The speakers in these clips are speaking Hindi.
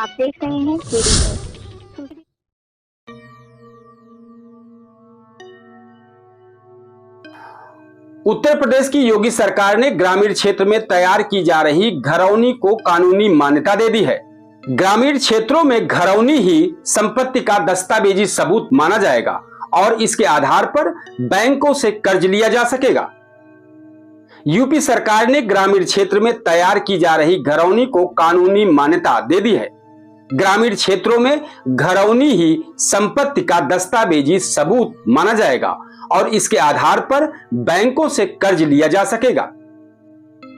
आप देख रहे हैं केडी न्यूज़। उत्तर प्रदेश की योगी सरकार ने ग्रामीण क्षेत्र में तैयार की जा रही घरौनी को कानूनी मान्यता दे दी है। ग्रामीण क्षेत्रों में घरौनी ही संपत्ति का दस्तावेजी सबूत माना जाएगा और इसके आधार पर बैंकों से कर्ज लिया जा सकेगा। यूपी सरकार ने ग्रामीण क्षेत्र में तैयार की जा रही घरौनी को कानूनी मान्यता दे दी है। ग्रामीण क्षेत्रों में घरौनी ही संपत्ति का दस्तावेजी सबूत माना जाएगा और इसके आधार पर बैंकों से कर्ज लिया जा सकेगा।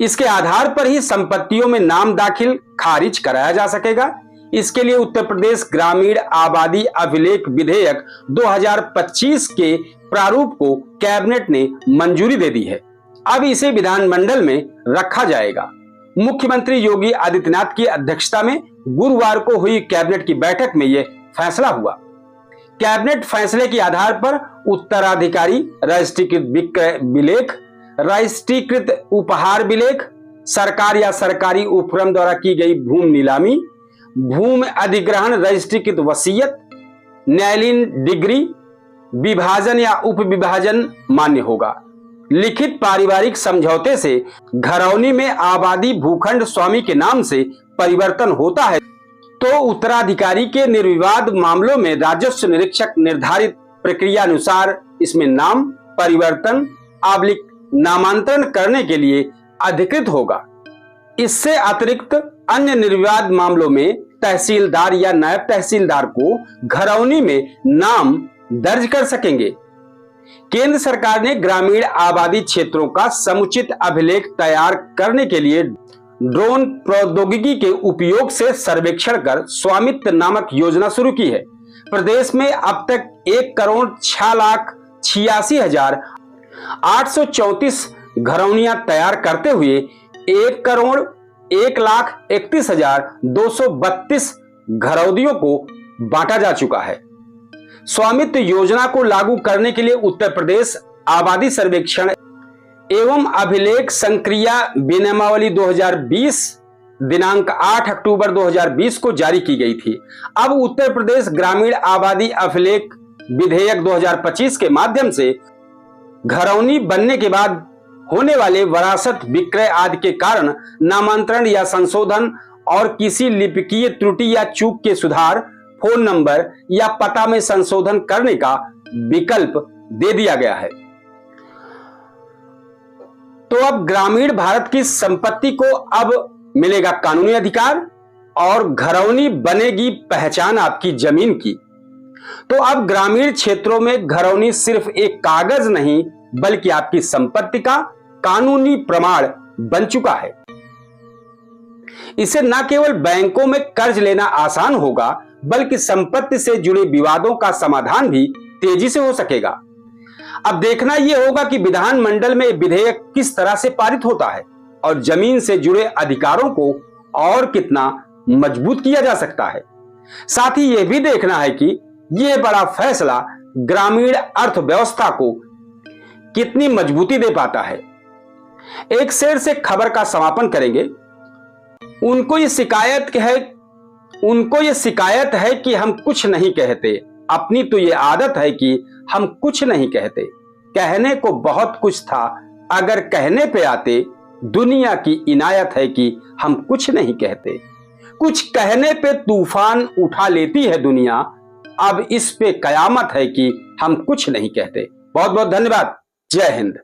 इसके आधार पर ही संपत्तियों में नाम दाखिल खारिज कराया जा सकेगा। इसके लिए उत्तर प्रदेश ग्रामीण आबादी अभिलेख विधेयक 2025 के प्रारूप को कैबिनेट ने मंजूरी दे दी है। अब इसे विधानमंडल में रखा जाएगा। मुख्यमंत्री योगी आदित्यनाथ की अध्यक्षता में गुरुवार को हुई कैबिनेट की बैठक में यह फैसला हुआ। कैबिनेट फैसले के आधार पर उत्तराधिकारी रजिस्ट्रीकृत विक्रय विलेख, रजिस्ट्रीकृत उपहार विलेख, सरकार या सरकारी उपक्रम द्वारा की गई भूमि नीलामी, भूमि अधिग्रहण, रजिस्ट्रीकृत वसीयत, न्यायालयीन डिग्री, विभाजन या उपविभाजन मान्य होगा। लिखित पारिवारिक समझौते से घरौनी में आबादी भूखंड स्वामी के नाम से परिवर्तन होता है तो उत्तराधिकारी के निर्विवाद मामलों में राजस्व निरीक्षक निर्धारित प्रक्रिया अनुसार इसमें नाम परिवर्तन नामांतरण करने के लिए अधिकृत होगा। इससे अतिरिक्त अन्य निर्विवाद मामलों में तहसीलदार या नायब तहसीलदार को घरौनी में नाम दर्ज कर सकेंगे। केंद्र सरकार ने ग्रामीण आबादी क्षेत्रों का समुचित अभिलेख तैयार करने के लिए ड्रोन प्रौद्योगिकी के उपयोग से सर्वेक्षण कर स्वामित्व नामक योजना शुरू की है। प्रदेश में अब तक 1,86,834 घरौनियां तैयार करते हुए 1,01,31,232 घरौदियों को बांटा जा चुका है। स्वामित्व योजना को लागू करने के लिए उत्तर प्रदेश आबादी सर्वेक्षण एवं अभिलेख संक्रिया विनियमावली 2020 दिनांक 8 अक्टूबर 2020 को जारी की गई थी। अब उत्तर प्रदेश ग्रामीण आबादी अभिलेख विधेयक 2025 के माध्यम से घरौनी बनने के बाद होने वाले वरासत, विक्रय आदि के कारण नामांतरण या संशोधन और किसी लिपिकीय त्रुटि या चूक के सुधार, फोन नंबर या पता में संशोधन करने का विकल्प दे दिया गया है। तो अब ग्रामीण भारत की संपत्ति को अब मिलेगा कानूनी अधिकार और घरौनी बनेगी पहचान आपकी जमीन की। तो अब ग्रामीण क्षेत्रों में घरौनी सिर्फ एक कागज नहीं बल्कि आपकी संपत्ति का कानूनी प्रमाण बन चुका है। इससे न केवल बैंकों में कर्ज लेना आसान होगा बल्कि संपत्ति से जुड़े विवादों का समाधान भी तेजी से हो सकेगा। अब देखना यह होगा कि विधानमंडल में विधेयक किस तरह से पारित होता है और जमीन से जुड़े अधिकारों को और कितना मजबूत किया जा सकता है। साथ ही यह भी देखना है कि यह बड़ा फैसला ग्रामीण अर्थव्यवस्था को कितनी मजबूती दे पाता है। एक शेर से खबर का समापन करेंगे। उनको ये शिकायत है कि हम कुछ नहीं कहते, अपनी तो ये आदत है कि हम कुछ नहीं कहते। कहने को बहुत कुछ था, अगर कहने पे आते, दुनिया की इनायत है कि हम कुछ नहीं कहते। कुछ कहने पे तूफान उठा लेती है दुनिया, अब इस पे कयामत है कि हम कुछ नहीं कहते। बहुत बहुत धन्यवाद। जय हिंद।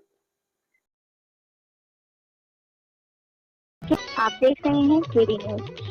आप देख रहे हैं केडी न्यूज़।